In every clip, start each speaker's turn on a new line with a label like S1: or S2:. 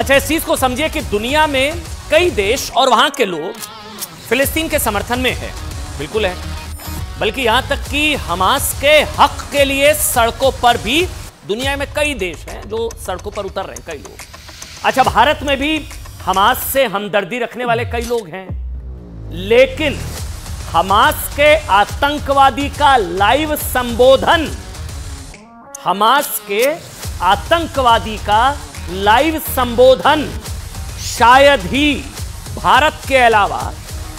S1: अच्छा, इस चीज को समझिए कि दुनिया में कई देश और वहां के लोग फिलिस्तीन के समर्थन में है, बिल्कुल है, बल्कि यहां तक कि हमास के हक के लिए सड़कों पर भी दुनिया में कई देश हैं जो सड़कों पर उतर रहे हैं, कई लोग। अच्छा, भारत में भी हमास से हमदर्दी रखने वाले कई लोग हैं, लेकिन हमास के आतंकवादी का लाइव संबोधन, हमास के आतंकवादी का लाइव संबोधन शायद ही भारत के अलावा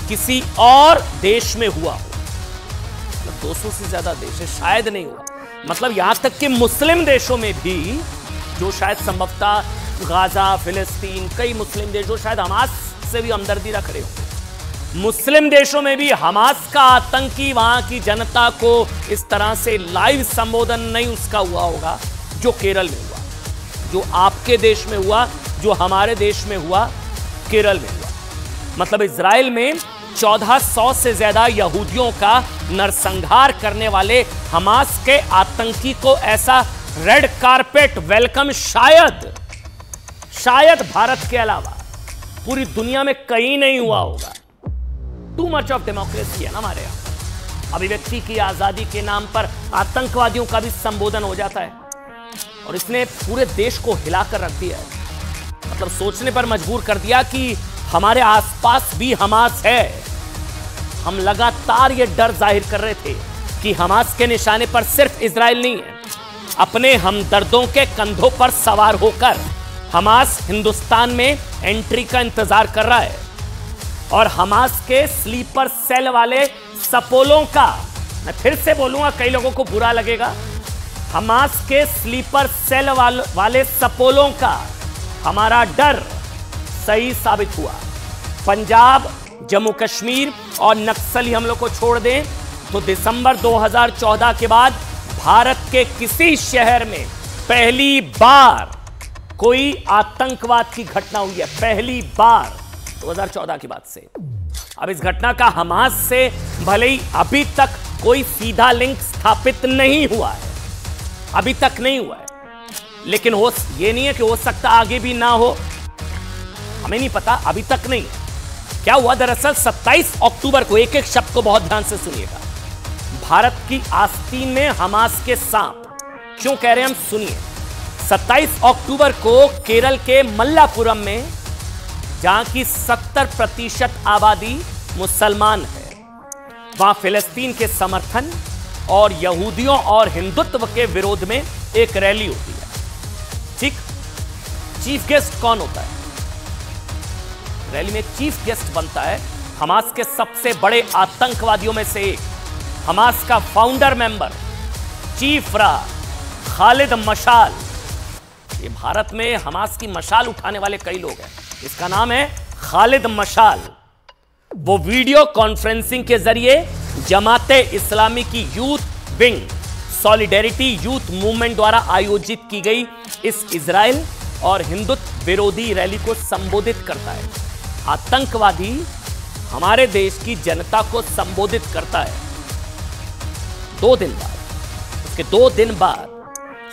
S1: किसी और देश में हुआ हो। मतलब 200 से ज्यादा देश है, शायद नहीं हुआ। मतलब यहां तक कि मुस्लिम देशों में भी, जो शायद संभवतः गाजा, फिलिस्तीन, कई मुस्लिम देश जो शायद हमास से भी हमदर्दी रख रहे हो, मुस्लिम देशों में भी हमास का आतंकी वहां की जनता को इस तरह से लाइव संबोधन नहीं उसका हुआ होगा जो केरल में हुआ, जो आपके देश में हुआ, जो हमारे देश में हुआ, केरल में हुआ। मतलब इजराइल में 1400 से ज्यादा यहूदियों का नरसंहार करने वाले हमास के आतंकी को ऐसा रेड कारपेट वेलकम शायद भारत के अलावा पूरी दुनिया में कहीं नहीं हुआ होगा। टू मच ऑफ डेमोक्रेसी है ना हमारे यहां। अभिव्यक्ति की आजादी के नाम पर आतंकवादियों का भी संबोधन हो जाता है, और इसने पूरे देश को हिलाकर रख दिया है। मतलब सोचने पर मजबूर कर दिया कि हमारे आसपास भी हमास है। हम लगातार यह डर जाहिर कर रहे थे कि हमास के निशाने पर सिर्फ इजराइल नहीं है, अपने हमदर्दों के कंधों पर सवार होकर हमास हिंदुस्तान में एंट्री का इंतजार कर रहा है। और हमास के स्लीपर सेल वाले सपोलों का, मैं फिर से बोलूंगा, कई लोगों को बुरा लगेगा, हमास के स्लीपर सेल वाले सपोलों का हमारा डर सही साबित हुआ। पंजाब, जम्मू कश्मीर और नक्सली हमलों को छोड़ दें तो दिसंबर 2014 के बाद भारत के किसी शहर में पहली बार कोई आतंकवाद की घटना हुई है, पहली बार 2014 की बात से। अब इस घटना का हमास से भले ही अभी तक कोई सीधा लिंक स्थापित नहीं हुआ है, अभी तक नहीं हुआ है, लेकिन ये नहीं है कि हो सकता आगे भी ना हो, हमें नहीं पता, अभी तक नहीं है। क्या हुआ दरअसल 27 अक्टूबर को, एक एक शब्द को बहुत ध्यान से सुनिएगा, भारत की आस्तीन में हमास के सांप, क्यों कह रहे हैं हम, सुनिए। 27 अक्टूबर को केरल के मल्लापुरम में, जहां की 70% आबादी मुसलमान है, वहां फिलिस्तीन के समर्थन और यहूदियों और हिंदुत्व के विरोध में एक रैली होती है। ठीक, चीफ गेस्ट कौन होता है रैली में? चीफ गेस्ट बनता है हमास के सबसे बड़े आतंकवादियों में से एक, हमास का फाउंडर मेंबर, चीफ रहा खालिद मशाल। ये भारत में हमास की मशाल उठाने वाले कई लोग हैं, इसका नाम है खालिद मशाल। वो वीडियो कॉन्फ्रेंसिंग के जरिए जमाते इस्लामी की youth wing solidarity youth movement द्वारा आयोजित की गई इस इजराइल और हिंदुत्व विरोधी रैली को संबोधित करता है। आतंकवादी हमारे देश की जनता को संबोधित करता है। 2 दिन बाद, उसके 2 दिन बाद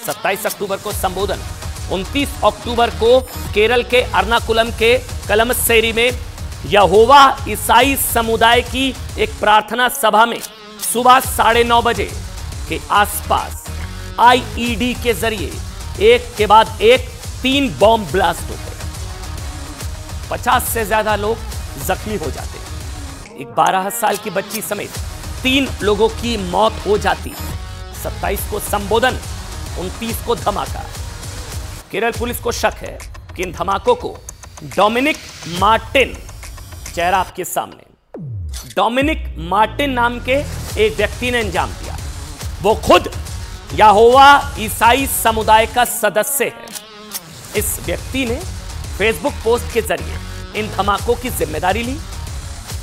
S1: 27 अक्टूबर को संबोधन, 29 अक्टूबर को केरल के अर्नाकुलम के कलमस्सेरी में यहोवा ईसाई समुदाय की एक प्रार्थना सभा में सुबह 9:30 बजे के आसपास आईईडी के जरिए एक के बाद एक 3 बॉम्ब ब्लास्ट हो गए। 50 से ज्यादा लोग जख्मी हो जाते हैं, एक 12 साल की बच्ची समेत 3 लोगों की मौत हो जाती है। 27 को संबोधन, 29 को धमाका। केरल पुलिस को शक है कि इन धमाकों को डोमिनिक मार्टिन, चेहरा आपके सामने, डोमिनिक मार्टिन नाम के एक व्यक्ति ने अंजाम दिया। वो खुद यहोवा ईसाई समुदाय का सदस्य है। इस व्यक्ति ने फेसबुक पोस्ट के जरिए इन धमाकों की जिम्मेदारी ली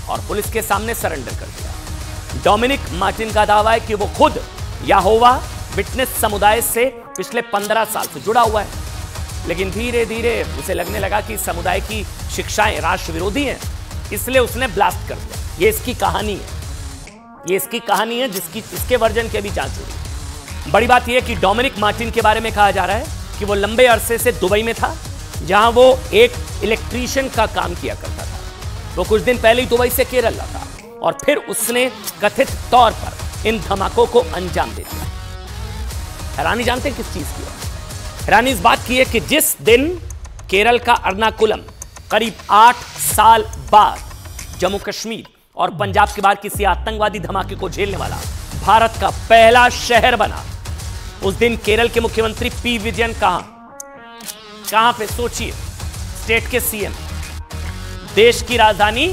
S1: और पुलिस के सामने सरेंडर कर दिया। डोमिनिक मार्टिन का दावा है कि वो खुद यहोवा विटनेस समुदाय से पिछले 15 साल से जुड़ा हुआ है, लेकिन धीरे धीरे उसे लगने लगा कि समुदाय की शिक्षाएं राष्ट्र विरोधी हैं, इसलिए उसने ब्लास्ट कर दिया। ये इसकी कहानी है, ये इसकी कहानी है जिसकी इसके वर्जन की अभी जांच हो रही है। बड़ी बात यह है कि डोमिनिक मार्टिन के बारे में कहा जा रहा है कि वो लंबे अरसे से दुबई में था, जहां वो एक इलेक्ट्रीशियन का काम किया करता था। वो कुछ दिन पहले ही दुबई से केरल लौटा और फिर उसने कथित तौर पर इन धमाकों को अंजाम दे दिया। हैरानी जानते हैं किस चीज की है? हैरानी इस बात की है कि जिस दिन केरल का एर्नाकुलम करीब 8 साल बाद जम्मू कश्मीर और पंजाब के बाद किसी आतंकवादी धमाके को झेलने वाला भारत का पहला शहर बना, उस दिन केरल के मुख्यमंत्री पी विजयन कहां पे सोचिए, स्टेट के सीएम देश की राजधानी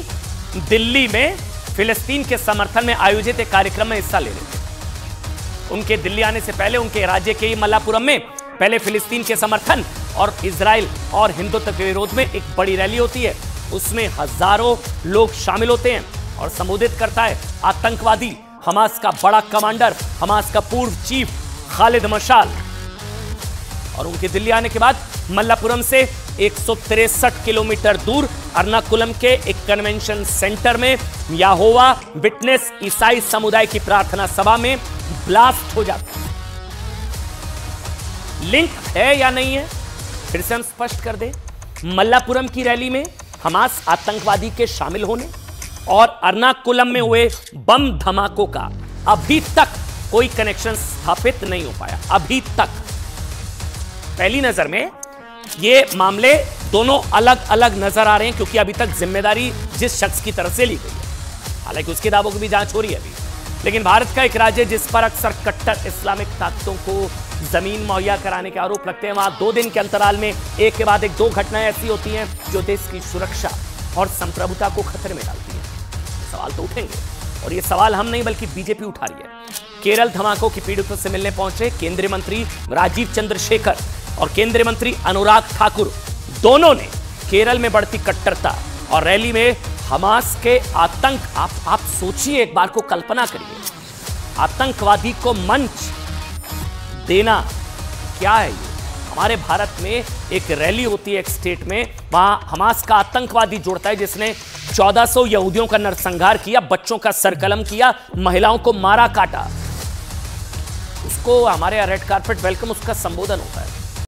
S1: दिल्ली में फिलिस्तीन के समर्थन में आयोजित एक कार्यक्रम में हिस्सा ले रहे थे। उनके दिल्ली आने से पहले उनके राज्य के मल्लापुरम में पहले फिलिस्तीन के समर्थन और इजराइल और हिंदुत्व के विरोध में एक बड़ी रैली होती है। उसमें हजारों लोग शामिल होते हैं और संबोधित करता है आतंकवादी हमास का बड़ा कमांडर, हमास का पूर्व चीफ खालिद मशाल। और उनके दिल्ली आने के बाद मल्लापुरम से 163 किलोमीटर दूर एर्नाकुलम के एक कन्वेंशन सेंटर में यहोवा विटनेस ईसाई समुदाय की प्रार्थना सभा में ब्लास्ट हो जाता है। लिंक है या नहीं है, फिर से हम स्पष्ट कर दें। मल्लापुरम की रैली में हमास आतंकवादी के शामिल होने और एर्नाकुलम में हुए बम धमाकों का अभी तक कोई कनेक्शन स्थापित नहीं हो पाया। अभी तक पहली नजर में ये मामले दोनों अलग अलग नजर आ रहे हैं, क्योंकि अभी तक जिम्मेदारी जिस शख्स की तरफ से ली गई है, हालांकि उसके दावों की भी जांच हो रही है अभी। लेकिन भारत का एक राज्य जिस पर अक्सर कट्टर इस्लामिक ताकतों को जमीन मुहैया कराने के आरोप लगते हैं, वहां 2 दिन के अंतराल में एक के बाद एक 2 घटनाएं ऐसी होती हैं जो देश की सुरक्षा और संप्रभुता को खतरे में डालती हैं। सवाल तो उठेंगे, और ये सवाल हम नहीं बल्कि बीजेपी उठा रही है। केरल धमाकों की पीड़ितों से मिलने पहुंचे केंद्रीय मंत्री राजीव चंद्रशेखर और केंद्रीय मंत्री अनुराग ठाकुर, दोनों ने केरल में बढ़ती कट्टरता और रैली में हमास के आतंक, आप सोचिए, एक बार को कल्पना करिए, आतंकवादी को मंच देना क्या है ये? हमारे भारत में एक रैली होती है एक स्टेट में, वहां हमास का आतंकवादी जुड़ता है जिसने 1400 यहूदियों का नरसंहार किया, बच्चों का सरकलम किया, महिलाओं को मारा काटा। उसको हमारे रेड कार्पेट वेलकम, उसका संबोधन होता है।